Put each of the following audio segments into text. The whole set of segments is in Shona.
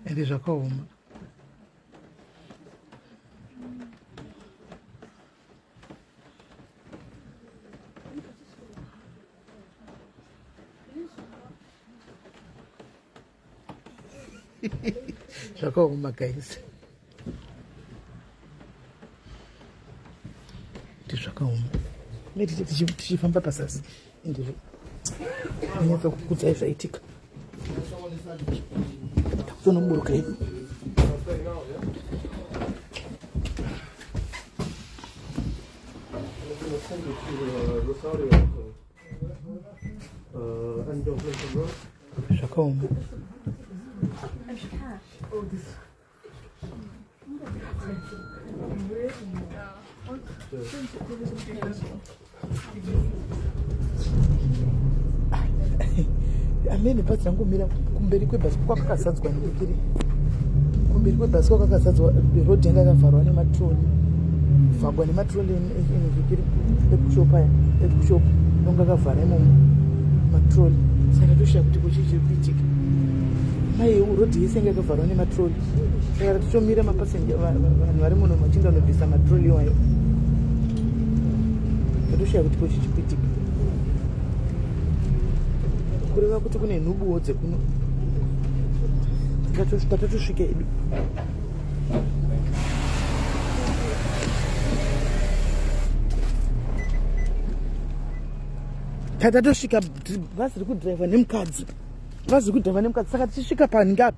ende zvakaoma. Zvakaoma guys. Zvakaoma. Medite tichifamba pasasi. Ende nyatsa kukudzai zvaitika. Takutonoburuka hedu. Zvakaoma. Amene bhazi rangomira kumberi kwebhazi kwakakazadzwa nekukiri. Kumberi kwebhazi kwakakazadzwa rodhi yanga yakavharwa nematroni. Kuvhagwa nematroni enezvikiri ekushopu aya, ekushopu nonga akavhara imomo matroni. Saka toshuya kuti kuchii chiri kuitika. Mai rodhi yese yanga yakavharwa nematroni. Saka tichomira mapasenja vanhu vari muno machinda nobvisa matroli iwayo. Toshuya kuti kuchii chiri kuitika. Kureva kuti kune nhubuwo dzekuno. Tatatosvika edu. Tatatosvika bhazi riri kudhiraivha nemukadzi. Bhazi riri kudhiraivha nemukadzi. Saka tichisvika paninga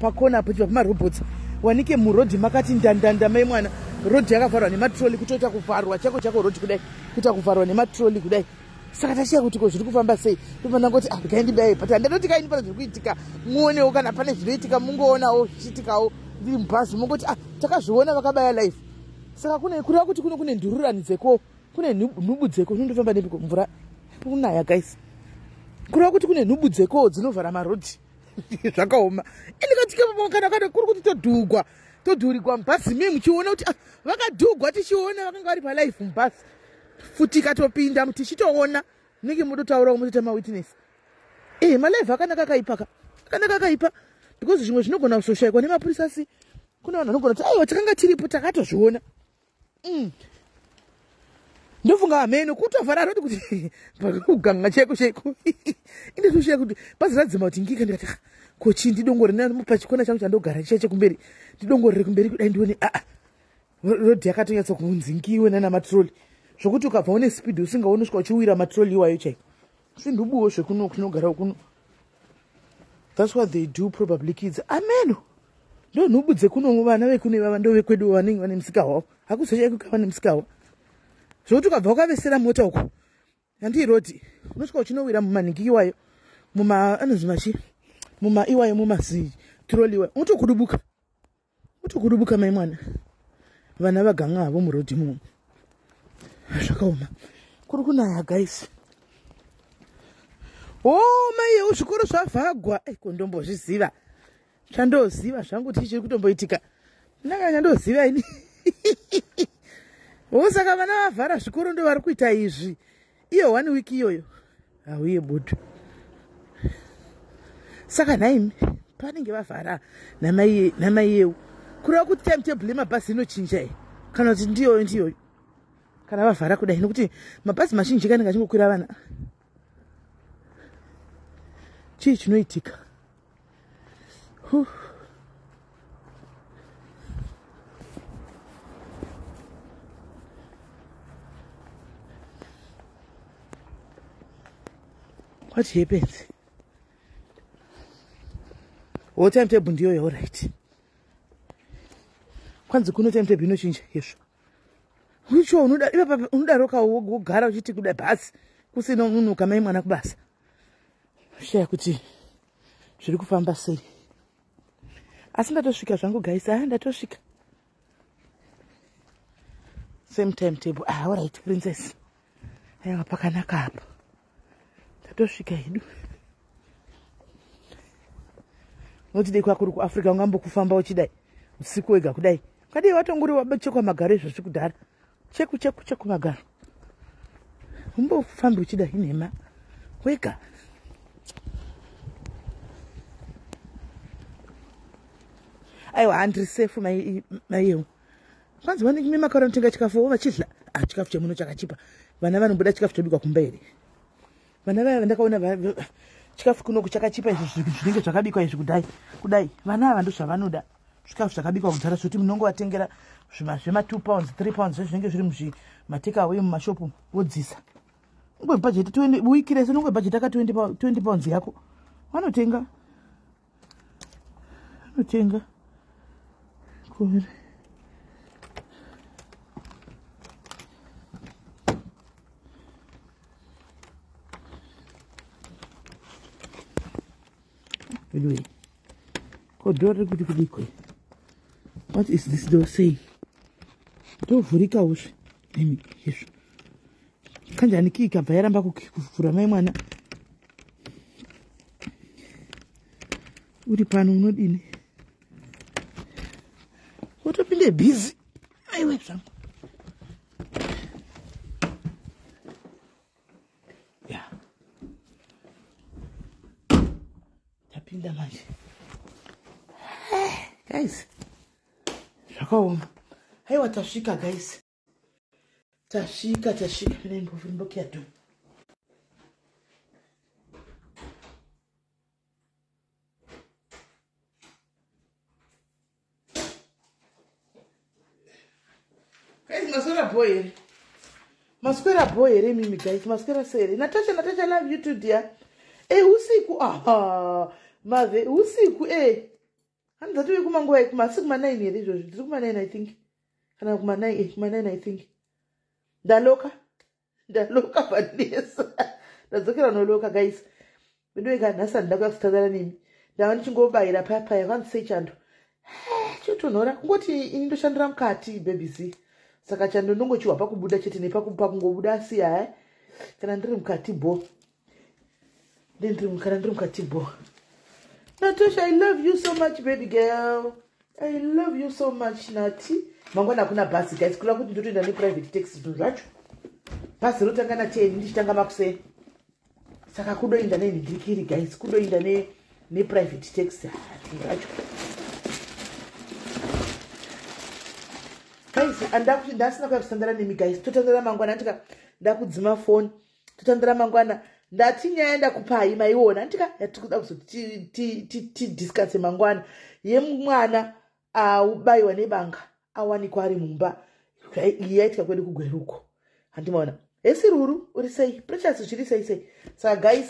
pakona apo tichibva pamarobhotsi. Wanike murodhi makati ndandanda mai mwana. Rodhi yakavharwa nematroli kutoita kuvharwa chako rodhi kudai. Kuita kuvharwa nematroli kudai. Saka tashiya kuti ko zviri kufamba sei. Tofanira kuti ngaindibaye pati handati kaini pane zviri kuitika. Muonewo kana pane zvinoitika mungoonawo zvichitikawo ndiri mubhazi mungoti takazviona vakabaya live. Saka kureva kuti kune ndururani dzeko. Kune nhubu dzeko dzinondofamba nepiko mvura kunaya guys. Kureva kuti kune nhubu dzeko dzinovhara marodhi. Zvakaoma. Indikatika kana kuri kuti todhurigwa mubhazi mimi muchiona kuti vakadhugwa tichiona vakanga vari palive mubhazi. Futi katopinda tichitoona nenge mudotaurawo mutoita mawitness. Malive akanaka akaipa because zvimwe zvinogona kuzoshayikwa nemapurisa asi kuna vanhu vanogona kuti aiwa takanga tiripo takatozviona. Ndofunga ameno kutovhara roti kuti kuganga chaiko inde toshiya kuti bhazi radzima kuti ngika ndikati kochi ndidongore pachikona changu chandogara chekumberi ndidongorere kumberi kudai ndione rodhi yakatonyatsa kunzingiwe namatroli zvokuti ukabva une speed usingaonosvika uchiwira matroli iwayo chaiko. Zvinhubuwo zvekuno kunogara kuno. That's what they do probably kids. Ameno ndo nhubu dzekuno vana vekuno vava ndo vekwedu vanenge vane musika wavo. Hakuzochaiko kava nemusika wavo. Zvokuti ukabva ukavesera mota uko handii rodhi unosvika uchinowira mumanhingi iwayo iwayo mumatroli iwayo utokudubuka mai mwana. Vana vaganga havo murodhi mumo. Zvakaoma. Kuri kunaya guys. Maiyewo zvikoro zvavhagwa. Kondombozviziva. Chandoziva zvangu tichiri kutomboitika. Ndakanyandoziva ini. Saka vana vavhara zvikoro ndo vari kuita izvi. Iyo 1 week iyoyo. Auye budu. Saka naimi panenge vavhara namaiyewo. Kureva kuti timetable yemabhazi inochinja kana kuti ndiyo. Kana vavhara kudai nokuti mabhazi mazhinji kanenge achingokwira vana. Chii chinoitika? What happens? Timetable ndiyo right. Kwanzi kuno timetable inochinja yesvo. Ucho unodaroka wogara uchiti kuda bhazi kusina unuka mai mwana kubasa. Shaya kuti zviri kufamba sei. Asi ndatosvika zvangu guys, ndatosvika. Same timetable. Alright princess. Aiwa pakanaka apa. Ndatosvika hedu. Notidei kwakuri kuAfrica ungambokufamba uchidai usiku wega kudai. Kadai watonguri wabechekwa magare zvazvikudhara. Cheku magaro. Umbofamba uchidai nhema. Wega. aiwa handiri sefu maiyewo kwanzi vanenge memakaura kutenga chikafu vachidla chikafu chemuno chakachipa vana vanomboda chikafu chobikwa kumba here vana vaya vandakaona chikafu kunoku chakachipa izvi zvinenge zvakabikwa izvi kudai vana ava ndo zvavanoda zvikafu zvakabikwa kudzara zvekuti munongovatengera zvema2 pounds 3 pounds zvinenge zviri muzvimatekaway mumashopu wodzisa ungobhajeti wiki rese unongobhajeti aka 20 pounds yako vanotenga kuri anyway kodhori kuti kudikwe. What is this door saying? Ndovhurika usve nemi izvo kanjani kii kabva yaramba kuvhura mai mwana uri pano unodini wotopinde bhizi aiwe zvangu ya tapinda manje guys zvakaoma haiwa tasvika guys tasvika nembokea tu guys maswera boy here mimi guys maswera sere Natasha love you too dear usiku mave usiku handizati kumanguva ekumasiku ma9 here izvozvo ndiri kuma9 I think kana kuma9 I think ndaloka panesa ndadzokera noloka guys ndinoika nhasi handinda kusitandara nemi ndava ndichingobayira paya kwanisei chando chotonhora kungoti ini ndoshandira mukati babyc saka chando ndongochiwa pakubuda chete nepakungobuda asiya kana ndiri mukati bo kana ndiri mukati bo Natasha, I love you so much, baby girl. I love you so much, Nati. Mangwana kuna basi, guys. Kula kuti ndotoenda ne-private taxi zvacho. Basi rotanga na 10 ndichitanga makuseni. Saka kudoenda nendikiri, guys. Kudoenda ne-private taxi zvacho. Guys, andakuti ndasina kusandara nemi, guys. Totandara mangwana ndika ndakudzima phone. Totandara mangwana ndati nyaya ndakupai maiona ndika yatikuda kuzoti tidiscuss mangwana yemwana ubayiwa nebanga awanikwa ari mumba yaitika kwedu kugweruko handimaona esiruru uri sei precious zviri sei saka guys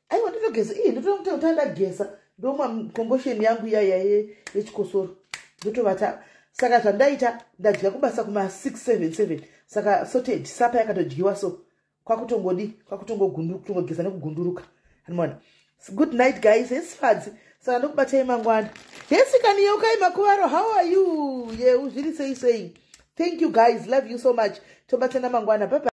aiwa ndotogeza ndotandageza ndomwa concoction yangu iyaya yechikosoro ndotovata saka zvandaita ndadya kubasa kuma 677 saka sorted sapa yakatodyiwa so kwakutongogeza nekugunduruka hanimona good night guys esifadzi saka ndokubatai mangwana yesikaniyokai makuvaro how are you zviri sei thank you guys love you so much tobatana mangwana bye bye